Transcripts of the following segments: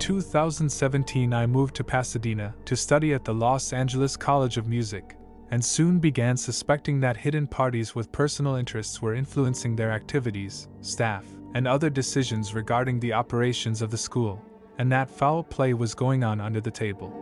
2017, I moved to Pasadena to study at the Los Angeles College of Music, and soon began suspecting that hidden parties with personal interests were influencing their activities, staff, and other decisions regarding the operations of the school, and that foul play was going on under the table.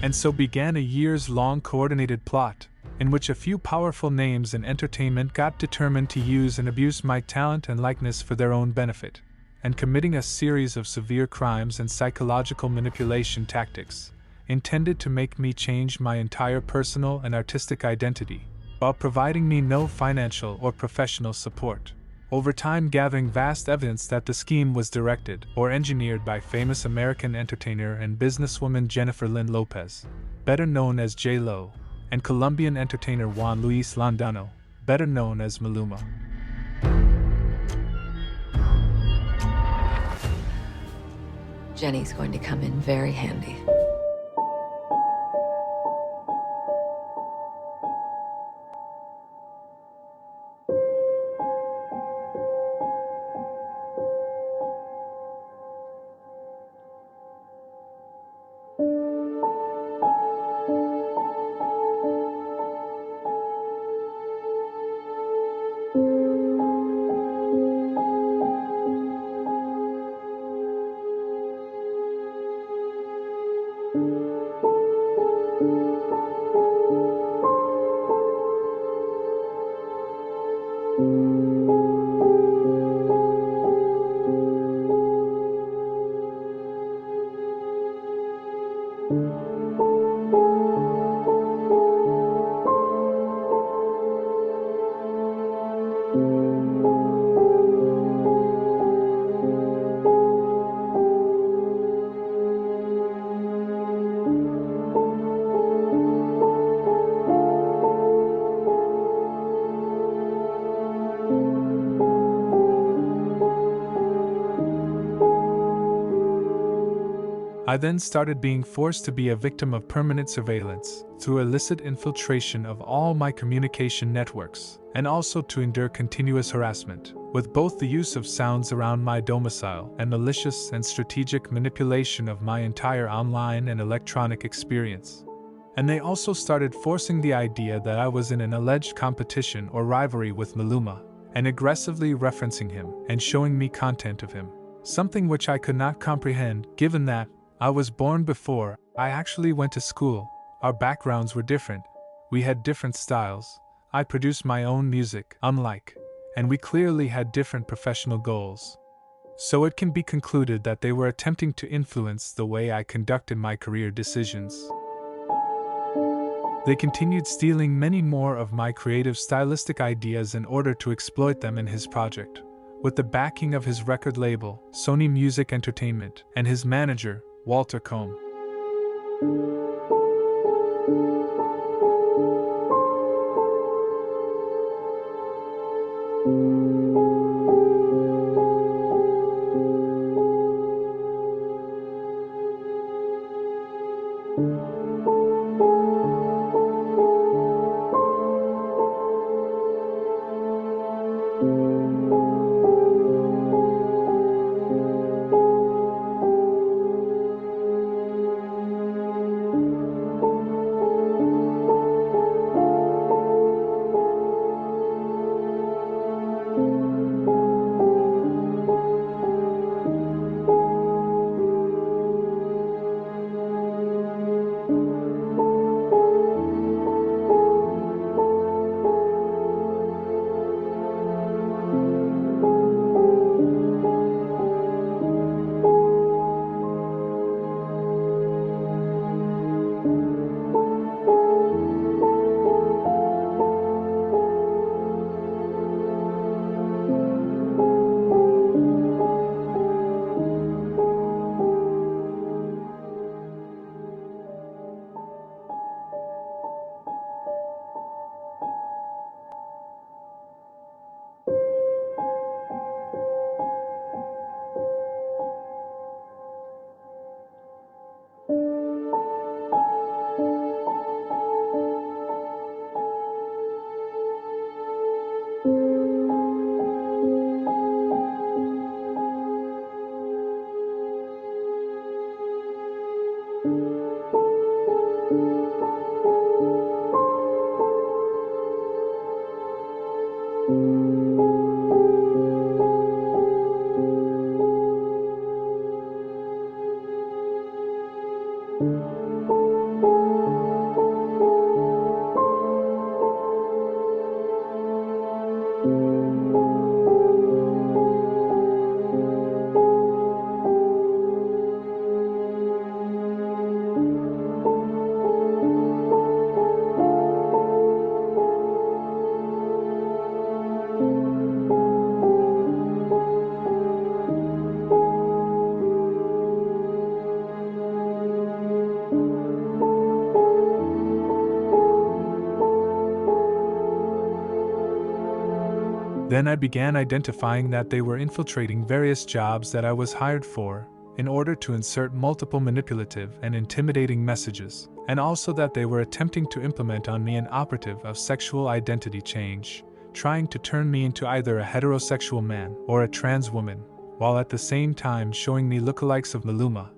And so began a years-long coordinated plot, in which a few powerful names in entertainment got determined to use and abuse my talent and likeness for their own benefit, and committing a series of severe crimes and psychological manipulation tactics, intended to make me change my entire personal and artistic identity, while providing me no financial or professional support. Over time, gathering vast evidence that the scheme was directed or engineered by famous American entertainer and businesswoman Jennifer Lopez, better known as J-Lo, and Colombian entertainer Juan Luis Landano, better known as Maluma. Jenny's going to come in very handy. I then started being forced to be a victim of permanent surveillance through illicit infiltration of all my communication networks, and also to endure continuous harassment, with both the use of sounds around my domicile and malicious and strategic manipulation of my entire online and electronic experience. And they also started forcing the idea that I was in an alleged competition or rivalry with Maluma, and aggressively referencing him and showing me content of him, something which I could not comprehend given that I was born before I actually went to school. Our backgrounds were different, we had different styles, I produced my own music, unlike, and we clearly had different professional goals. So it can be concluded that they were attempting to influence the way I conducted my career decisions. They continued stealing many more of my creative stylistic ideas in order to exploit them in his project, with the backing of his record label, Sony Music Entertainment, and his manager, Walter Combe. Then I began identifying that they were infiltrating various jobs that I was hired for, in order to insert multiple manipulative and intimidating messages, and also that they were attempting to implement on me an operative of sexual identity change, trying to turn me into either a heterosexual man or a trans woman, while at the same time showing me lookalikes of Maluma.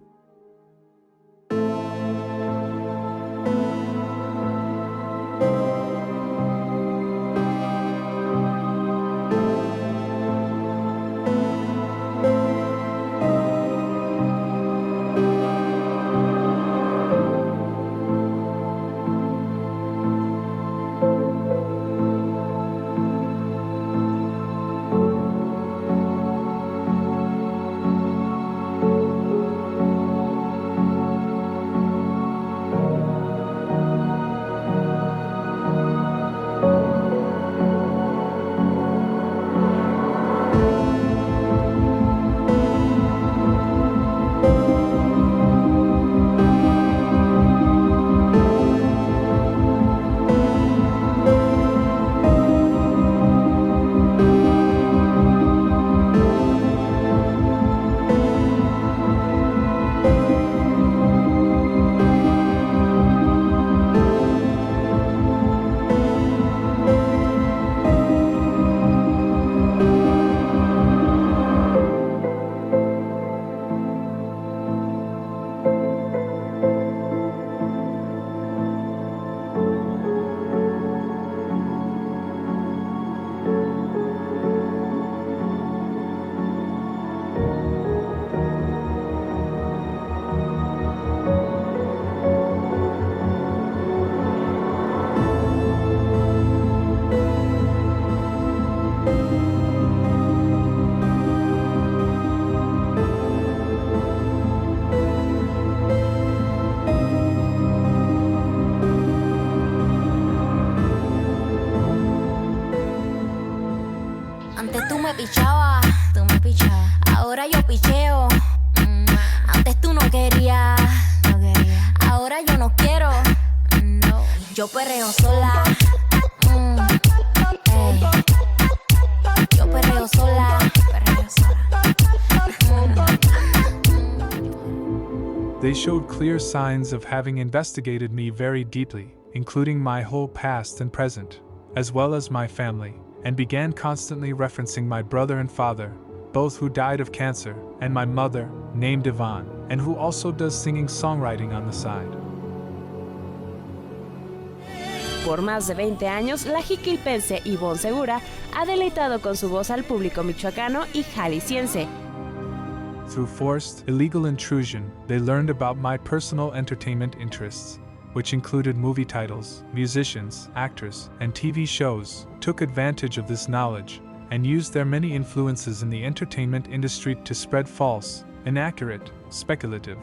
Antes tú me pichabas, ahora yo picheo. Antes tú no querías, ahora yo no quiero. Yo perreo sola. Yo perreo sola. They showed clear signs of having investigated me very deeply, including my whole past and present, as well as my family, and began constantly referencing my brother and father, both who died of cancer, and my mother, named Yvonne, and who also does singing-songwriting on the side. Por más de 20 años, la jiquilpense Ivonne Segura ha deleitado con su voz al público michoacano y jalisciense. Through forced, illegal intrusion, they learned about my personal entertainment interests, which included movie titles, musicians, actors, and TV shows, took advantage of this knowledge, and used their many influences in the entertainment industry to spread false, inaccurate, speculative,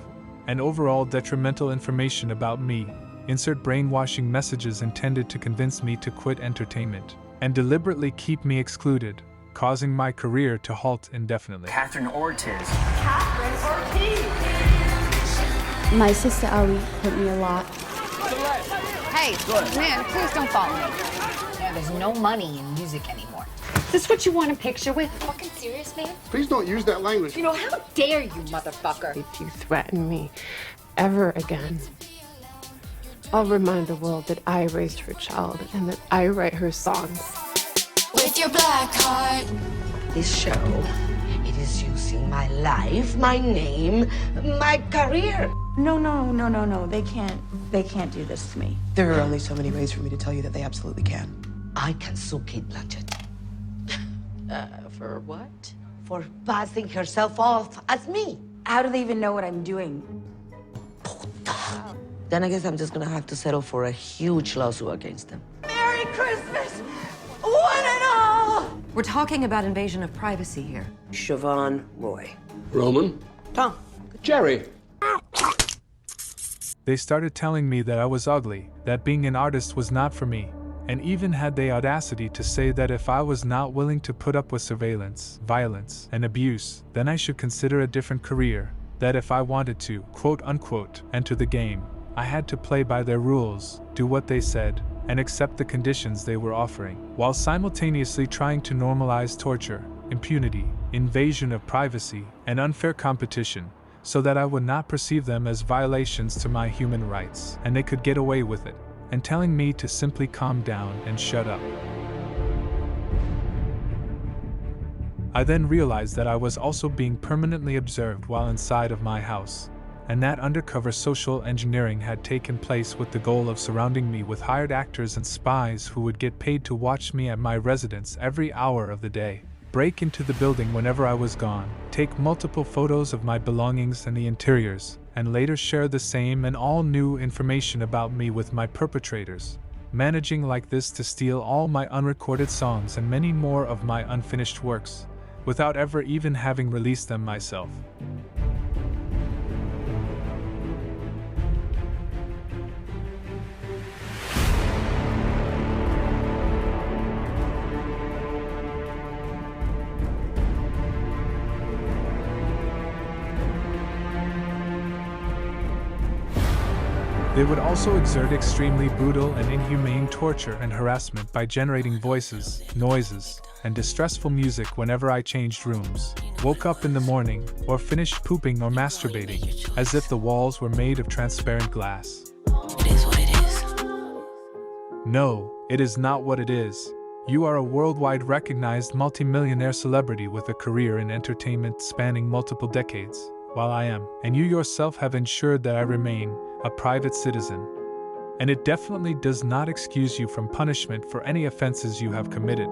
and overall detrimental information about me. Insert brainwashing messages intended to convince me to quit entertainment, and deliberately keep me excluded, causing my career to halt indefinitely. Catherine Ortiz. My sister Ali hurt me a lot. Hey, man, please don't follow me. There's no money in music anymore. Is this what you want a picture with? Fucking serious, man? Please don't use that language. You know, how dare you, motherfucker? If you threaten me ever again, I'll remind the world that I raised her child and that I write her songs. With your black heart. This show, it is using my life, my name, my career. No. They can't do this to me. There are only so many ways for me to tell you that they absolutely can. I can sue Kate Blanchett. For what? For passing herself off as me. How do they even know what I'm doing? Puta. Then I guess I'm just gonna have to settle for a huge lawsuit against them. Merry Christmas, one and all! We're talking about invasion of privacy here. Siobhan Roy. Roman? Tom. Jerry. They started telling me that I was ugly, that being an artist was not for me, and even had the audacity to say that if I was not willing to put up with surveillance, violence, and abuse, then I should consider a different career, that if I wanted to, quote-unquote, enter the game, I had to play by their rules, do what they said, and accept the conditions they were offering, while simultaneously trying to normalize torture, impunity, invasion of privacy, and unfair competition, so that I would not perceive them as violations to my human rights, and they could get away with it, and telling me to simply calm down and shut up. I then realized that I was also being permanently observed while inside of my house, and that undercover social engineering had taken place with the goal of surrounding me with hired actors and spies who would get paid to watch me at my residence every hour of the day, break into the building whenever I was gone, take multiple photos of my belongings and the interiors, and later share the same and all new information about me with my perpetrators, managing like this to steal all my unrecorded songs and many more of my unfinished works, without ever even having released them myself. They would also exert extremely brutal and inhumane torture and harassment by generating voices, noises, and distressful music whenever I changed rooms, woke up in the morning, or finished pooping or masturbating, as if the walls were made of transparent glass. It is what it is. No, it is not what it is. You are a worldwide recognized multimillionaire celebrity with a career in entertainment spanning multiple decades, while I am, and you yourself have ensured that I remain, a private citizen. And it definitely does not excuse you from punishment for any offenses you have committed.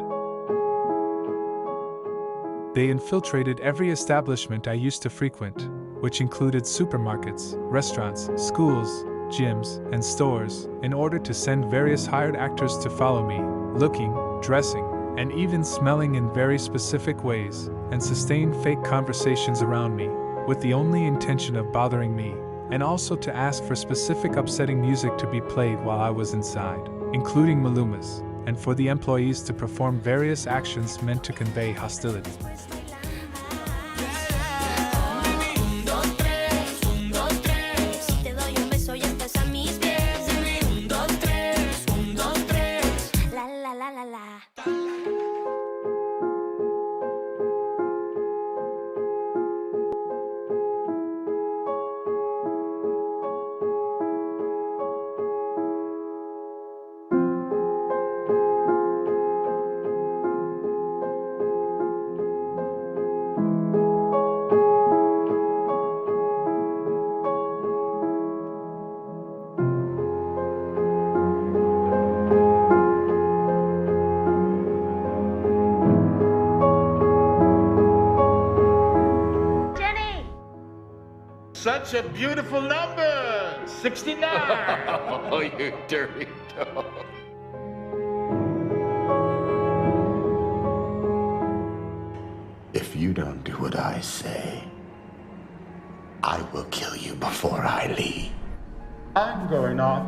They infiltrated every establishment I used to frequent, which included supermarkets, restaurants, schools, gyms, and stores, in order to send various hired actors to follow me, looking, dressing, and even smelling in very specific ways, and sustain fake conversations around me, with the only intention of bothering me, and also to ask for specific upsetting music to be played while I was inside, including Maluma's, and for the employees to perform various actions meant to convey hostility. Such a beautiful number! 69! Oh, you dirty dog. If you don't do what I say, I will kill you before I leave. I'm going off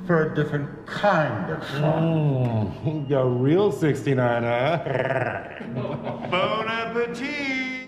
for a different kind of fun. You're real 69, huh? Bon appetit!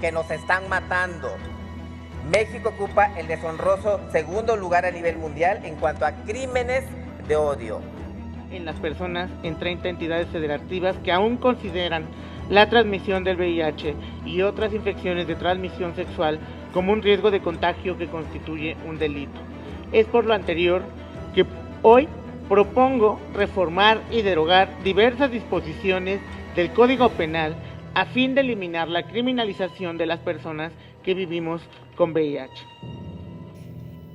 que nos están matando. México ocupa el deshonroso segundo lugar a nivel mundial en cuanto a crímenes de odio. En las personas en 30 entidades federativas que aún consideran la transmisión del VIH y otras infecciones de transmisión sexual como un riesgo de contagio que constituye un delito. Es por lo anterior que hoy propongo reformar y derogar diversas disposiciones del Código Penal a fin de eliminar la criminalización de las personas que vivimos con VIH.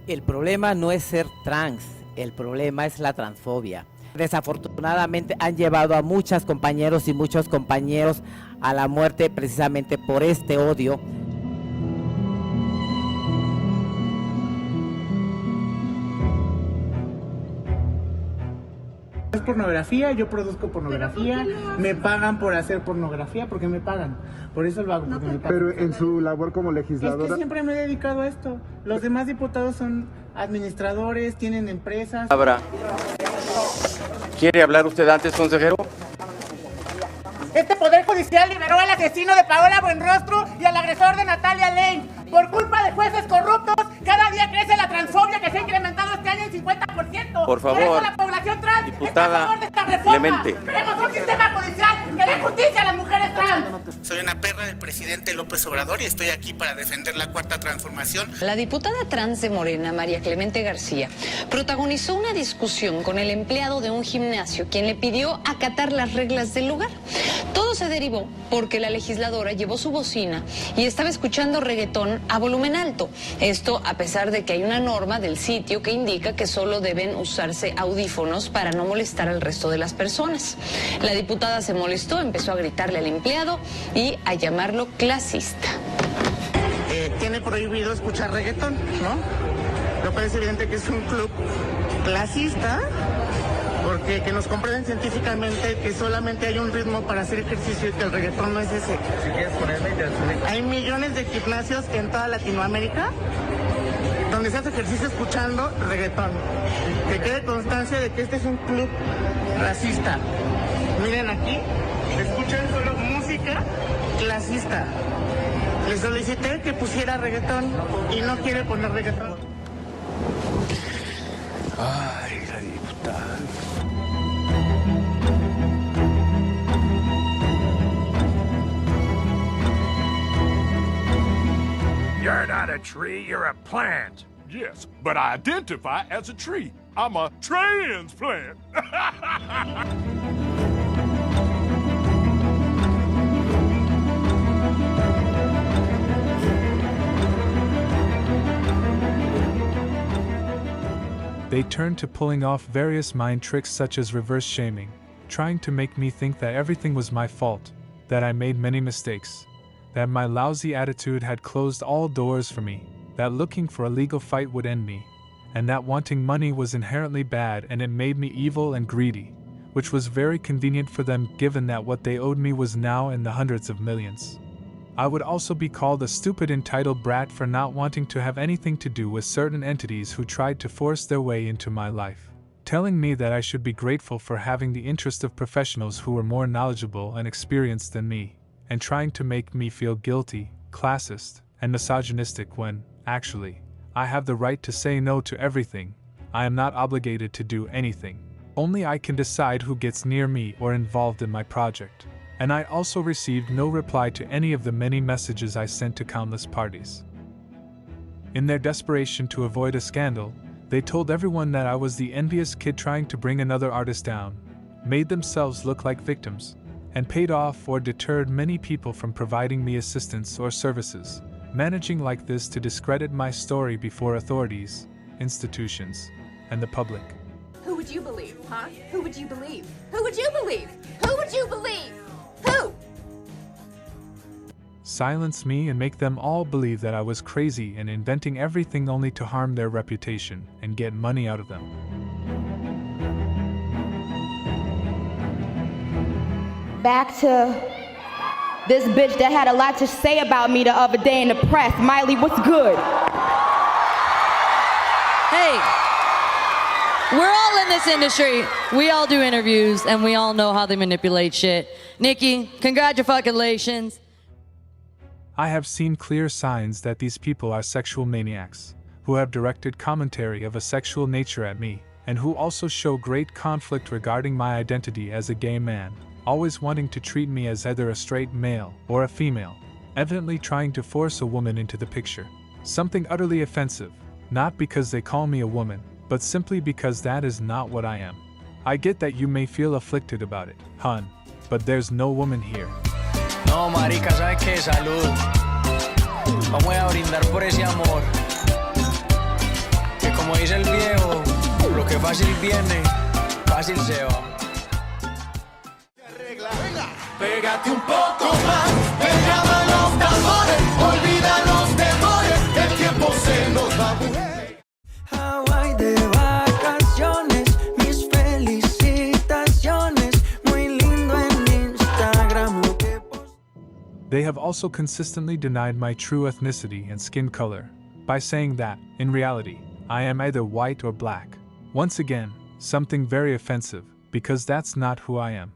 El problema no es ser trans, el problema es la transfobia. Desafortunadamente han llevado a muchas compañeros y muchos compañeros a la muerte precisamente por este odio. Es pornografía, yo produzco pornografía, me pagan por hacer pornografía porque me pagan. Por eso lo hago, porque me pagan. Pero en su labor como legisladora... Es que siempre me he dedicado a esto. Los demás diputados son administradores, tienen empresas. ¿Quiere hablar usted antes, consejero? Este Poder Judicial liberó al asesino de Paola Buenrostro y al agresor de Natalia Lane. Por culpa de jueces corruptos, cada día crece la transfobia que se ha incrementado este año en 50%. Por favor, por eso la población trans está a favor de esta reforma. Clemente. Queremos un sistema judicial que dé justicia a las mujeres trans. Soy una perra del presidente López Obrador y estoy aquí para defender la cuarta transformación. La diputada trans de Morena, María Clemente García, protagonizó una discusión con el empleado de un gimnasio, quien le pidió acatar las reglas del lugar. Todo se derivó porque la legisladora llevó su bocina y estaba escuchando reggaetón a volumen alto. Esto a pesar de que hay una norma del sitio que indica que solo deben usarse audífonos para no molestar al resto de las personas. La diputada se molestó, empezó a gritarle al empleado y a llamarlo clasista. Tiene prohibido escuchar reggaetón, ¿no? Lo parece evidente que es un club clasista. Porque que nos comprueben científicamente que solamente hay un ritmo para hacer ejercicio y que el reggaetón no es ese. Si quieres ponerme, hay millones de gimnasios en toda Latinoamérica donde se hace ejercicio escuchando reggaetón. Que quede constancia de que este es un club racista. Miren aquí, escuchan solo música clasista. Le solicité que pusiera reggaetón y no quiere poner reggaetón. Ay, la diputada. You're not a tree, you're a plant. Yes, but I identify as a tree. I'm a transplant. They turned to pulling off various mind tricks such as reverse shaming, trying to make me think that everything was my fault, that I made many mistakes, that my lousy attitude had closed all doors for me, that looking for a legal fight would end me, and that wanting money was inherently bad and it made me evil and greedy, which was very convenient for them given that what they owed me was now in the hundreds of millions. I would also be called a stupid entitled brat for not wanting to have anything to do with certain entities who tried to force their way into my life, telling me that I should be grateful for having the interest of professionals who were more knowledgeable and experienced than me, and trying to make me feel guilty, classist, and misogynistic when, actually, I have the right to say no to everything. I am not obligated to do anything. Only I can decide who gets near me or involved in my project. And I also received no reply to any of the many messages I sent to countless parties. In their desperation to avoid a scandal, they told everyone that I was the envious kid trying to bring another artist down, made themselves look like victims, and paid off or deterred many people from providing me assistance or services, managing like this to discredit my story before authorities, institutions, and the public. Who would you believe, huh? Who would you believe? Who would you believe? Who would you believe? Who? Silence me and make them all believe that I was crazy and inventing everything only to harm their reputation and get money out of them. Back to this bitch that had a lot to say about me the other day in the press. Miley, what's good? Hey, we're all in this industry. We all do interviews, and we all know how they manipulate shit. Nikki, congratulations. I have seen clear signs that these people are sexual maniacs, who have directed commentary of a sexual nature at me, and who also show great conflict regarding my identity as a gay man, always wanting to treat me as either a straight male or a female, evidently trying to force a woman into the picture. Something utterly offensive, not because they call me a woman, but simply because that is not what I am. I get that you may feel afflicted about it, hun, but there's no woman here. No, marica, ¿sabes qué? Salud. Vamos a brindar por ese amor. Que como dice el viejo, lo que fácil viene, fácil se va. Pégate un poco más, que llaman los tambores, olvida los temores, el tiempo se nos va a mujer. Hawaii de vacaciones, mis felicitaciones, muy lindo en Instagram lo que They have also consistently denied my true ethnicity and skin color, by saying that, in reality, I am either white or black. Once again, something very offensive, because that's not who I am.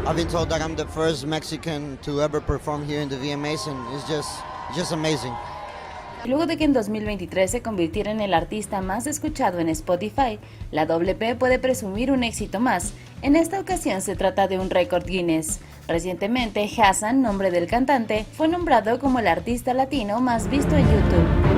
I've been told that I'm the first Mexican to ever perform here in the VMAs, and it's just amazing. Luego de que en 2023 se convirtiera en el artista más escuchado en Spotify, la WP puede presumir un éxito más. En esta ocasión se trata de un récord Guinness. Recientemente, Hassan, nombre del cantante, fue nombrado como el artista latino más visto en YouTube.